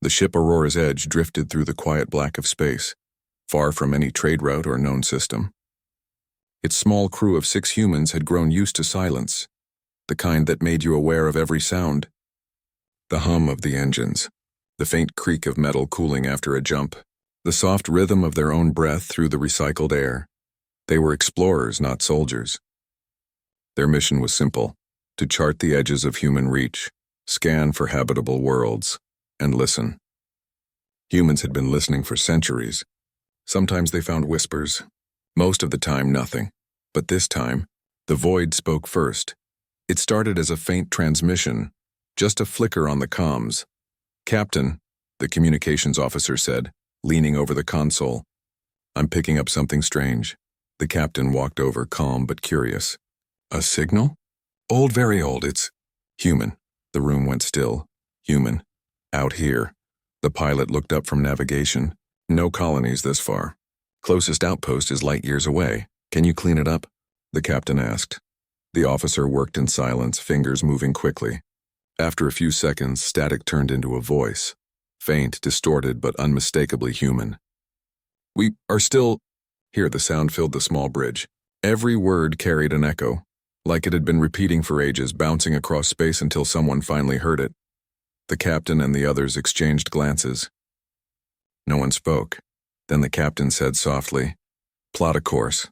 The ship Aurora's Edge drifted through the quiet black of space, far from any trade route or known system. Its small crew of 6 humans had grown used to silence, the kind that made you aware of every sound. The hum of the engines, the faint creak of metal cooling after a jump, the soft rhythm of their own breath through the recycled air. They were explorers, not soldiers. Their mission was simple: to chart the edges of human reach, scan for habitable worlds, and listen. Humans had been listening for centuries. Sometimes they found whispers, most of the time nothing. But this time, the void spoke first. It started as a faint transmission, just a flicker on the comms. "Captain," the communications officer said, leaning over the console. "I'm picking up something strange." The captain walked over, calm but curious. "A signal?" "Old, very old. It's human." The room went still. "Human. Out here." The pilot looked up from navigation. "No colonies this far. Closest outpost is light years away. Can you clean it up?" the captain asked. The officer worked in silence, fingers moving quickly. After a few seconds, static turned into a voice. Faint, distorted, but unmistakably human. "We are still..." Here the sound filled the small bridge. Every word carried an echo, like it had been repeating for ages, bouncing across space until someone finally heard it. The captain and the others exchanged glances. No one spoke. Then the captain said softly, "Plot a course."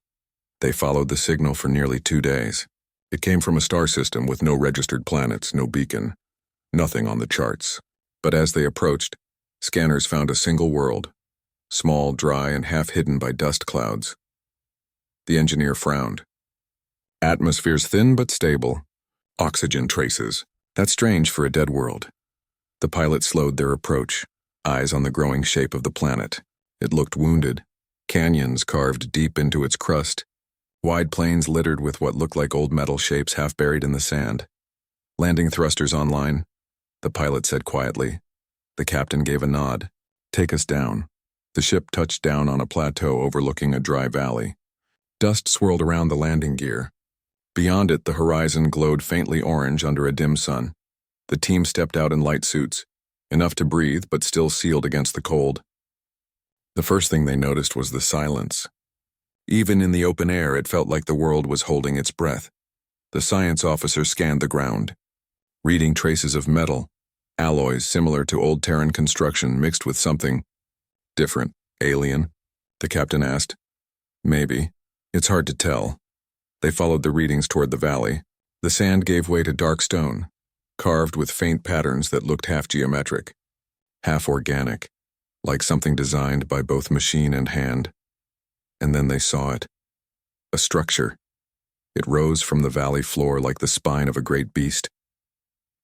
They followed the signal for nearly 2 days. It came from a star system with no registered planets, no beacon, nothing on the charts. But as they approached, scanners found a single world, small, dry, and half hidden by dust clouds. The engineer frowned. "Atmosphere's thin but stable. Oxygen traces. That's strange for a dead world." The pilot slowed their approach, eyes on the growing shape of the planet. It looked wounded, canyons carved deep into its crust, wide plains littered with what looked like old metal shapes half buried in the sand. "Landing thrusters online," the pilot said quietly. The captain gave a nod. "Take us down." The ship touched down on a plateau overlooking a dry valley. Dust swirled around the landing gear. Beyond it, the horizon glowed faintly orange under a dim sun. The team stepped out in light suits, enough to breathe but still sealed against the cold. The first thing they noticed was the silence. Even in the open air, it felt like the world was holding its breath. The science officer scanned the ground, reading traces of metal, alloys similar to old Terran construction mixed with something different. "Alien?" the captain asked. "Maybe. It's hard to tell." They followed the readings toward the valley. The sand gave way to dark stone, carved with faint patterns that looked half geometric, half organic, like something designed by both machine and hand. And then they saw it. A structure. It rose from the valley floor like the spine of a great beast.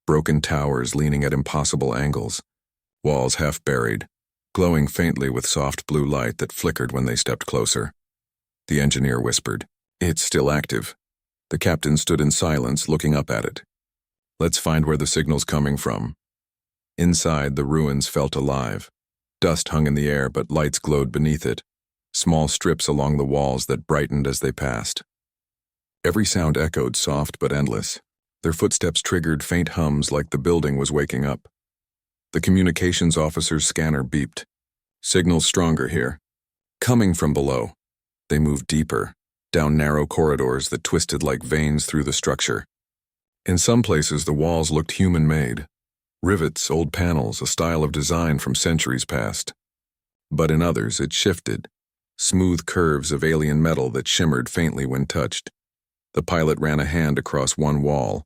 Broken towers leaning at impossible angles, walls half buried, glowing faintly with soft blue light that flickered when they stepped closer. The engineer whispered, "It's still active." The captain stood in silence, looking up at it. "Let's find where the signal's coming from." Inside, the ruins felt alive. Dust hung in the air, but lights glowed beneath it, small strips along the walls that brightened as they passed. Every sound echoed, soft but endless. Their footsteps triggered faint hums like the building was waking up. The communications officer's scanner beeped. "Signal's stronger here." Coming from below. They moved deeper, down narrow corridors that twisted like veins through the structure. In some places, the walls looked human-made. Rivets, old panels, a style of design from centuries past. But in others, it shifted. Smooth curves of alien metal that shimmered faintly when touched. The pilot ran a hand across one wall.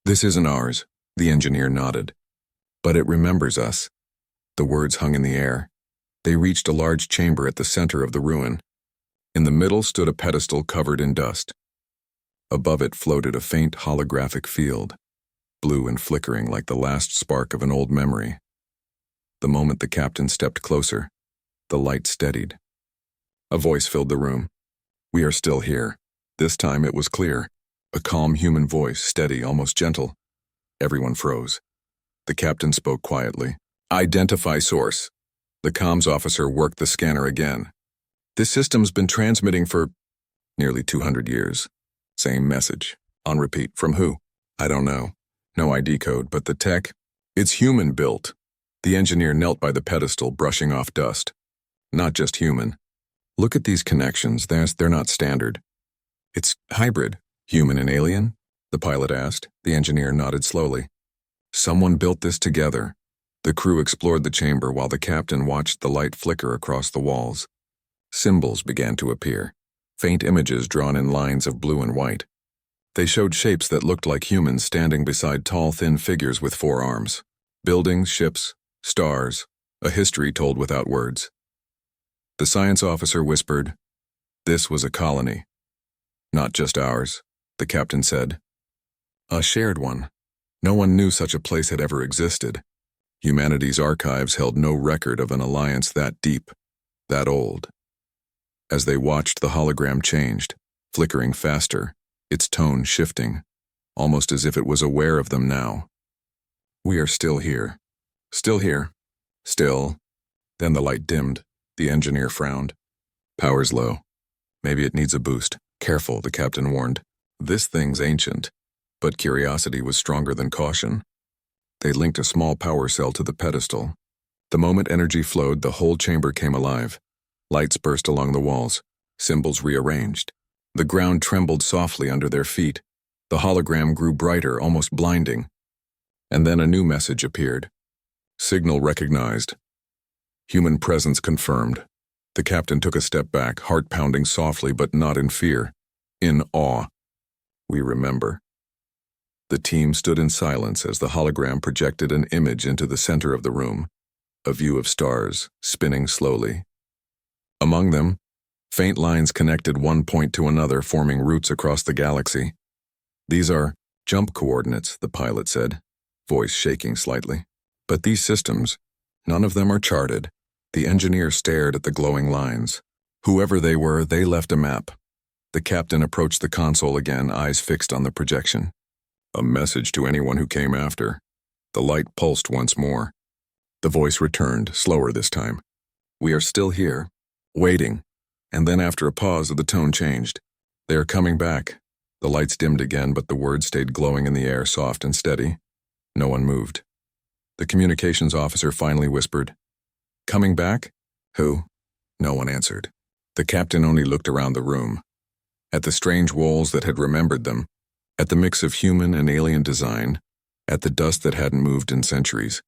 "This isn't ours," the engineer nodded. "But it remembers us." The words hung in the air. They reached a large chamber at the center of the ruin. In the middle stood a pedestal covered in dust. Above it floated a faint holographic field, blue and flickering like the last spark of an old memory. The moment the captain stepped closer, the light steadied. A voice filled the room. "We are still here." This time it was clear. A calm human voice, steady, almost gentle. Everyone froze. The captain spoke quietly. "Identify source." The comms officer worked the scanner again. "This system's been transmitting for nearly 200 years. Same message. On repeat. From who? I don't know. No ID code, but the tech, it's human-built. The engineer knelt by the pedestal, brushing off dust. Not just human. Look at these connections, they're not standard. It's hybrid. Human and alien? The pilot asked. The engineer nodded slowly. Someone built this together. The crew explored the chamber while the captain watched the light flicker across the walls. Symbols began to appear, faint images drawn in lines of blue and white. They showed shapes that looked like humans standing beside tall, thin figures with 4 arms. Buildings, ships, stars, a history told without words. The science officer whispered, "This was a colony. Not just ours," the captain said. "A shared one. No one knew such a place had ever existed. Humanity's archives held no record of an alliance that deep, that old." As they watched, the hologram changed, flickering faster, its tone shifting, almost as if it was aware of them now. "We are still here. Still here. Still." Then the light dimmed. The engineer frowned. "Power's low. Maybe it needs a boost. Careful," the captain warned. "This thing's ancient." But curiosity was stronger than caution. They linked a small power cell to the pedestal. The moment energy flowed, the whole chamber came alive. Lights burst along the walls, symbols rearranged. The ground trembled softly under their feet. The hologram grew brighter, almost blinding. And then a new message appeared. "Signal recognized. Human presence confirmed." The captain took a step back, heart pounding softly but not in fear, in awe. "We remember." The team stood in silence as the hologram projected an image into the center of the room, a view of stars, spinning slowly. Among them, faint lines connected one point to another, forming routes across the galaxy. "These are jump coordinates," the pilot said, voice shaking slightly. "But these systems, none of them are charted." The engineer stared at the glowing lines. Whoever they were, they left a map. The captain approached the console again, eyes fixed on the projection. "A message to anyone who came after." The light pulsed once more. The voice returned, slower this time. "We are still here, waiting." And then after a pause, the tone changed. "They are coming back." The lights dimmed again, but the words stayed glowing in the air, soft and steady. No one moved. The communications officer finally whispered, "Coming back? Who?" No one answered. The captain only looked around the room. At the strange walls that had remembered them, at the mix of human and alien design, at the dust that hadn't moved in centuries.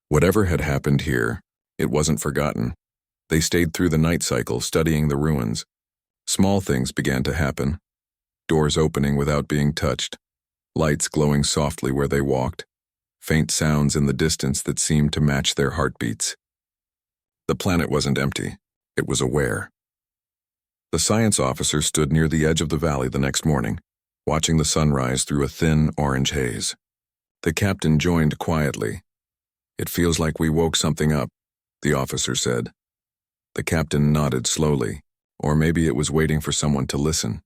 Whatever had happened here, it wasn't forgotten. They stayed through the night cycle, studying the ruins. Small things began to happen. Doors opening without being touched. Lights glowing softly where they walked. Faint sounds in the distance that seemed to match their heartbeats. The planet wasn't empty. It was aware. The science officer stood near the edge of the valley the next morning, watching the sun rise through a thin orange haze. The captain joined quietly. "It feels like we woke something up," the officer said. The captain nodded slowly, or maybe it was waiting for someone to listen.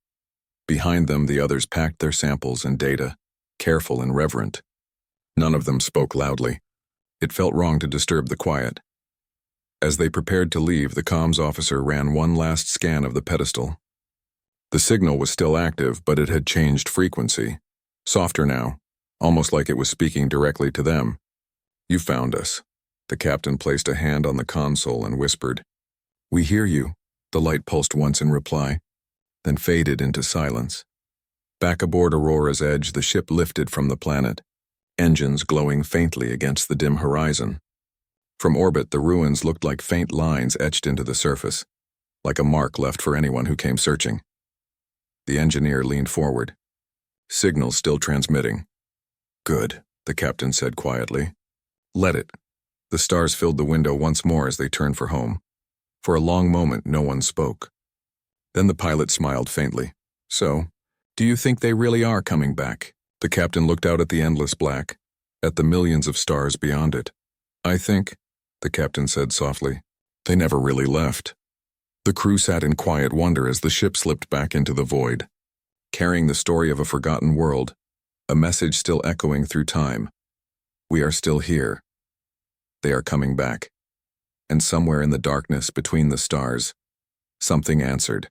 Behind them, the others packed their samples and data, careful and reverent. None of them spoke loudly. It felt wrong to disturb the quiet. As they prepared to leave, the comms officer ran one last scan of the pedestal. The signal was still active, but it had changed frequency. Softer now, almost like it was speaking directly to them. "You found us." The captain placed a hand on the console and whispered, "We hear you." The light pulsed once in reply, then faded into silence. Back aboard Aurora's edge, the ship lifted from the planet, engines glowing faintly against the dim horizon. From orbit, the ruins looked like faint lines etched into the surface, like a mark left for anyone who came searching. The engineer leaned forward. "Signal still transmitting." "Good," the captain said quietly. "Let it." The stars filled the window once more as they turned for home. For a long moment, no one spoke. Then the pilot smiled faintly. "So, do you think they really are coming back?" The captain looked out at the endless black, at the millions of stars beyond it. "I think," the captain said softly, "they never really left." The crew sat in quiet wonder as the ship slipped back into the void, carrying the story of a forgotten world, a message still echoing through time. "We are still here. They are coming back." And somewhere in the darkness between the stars, something answered.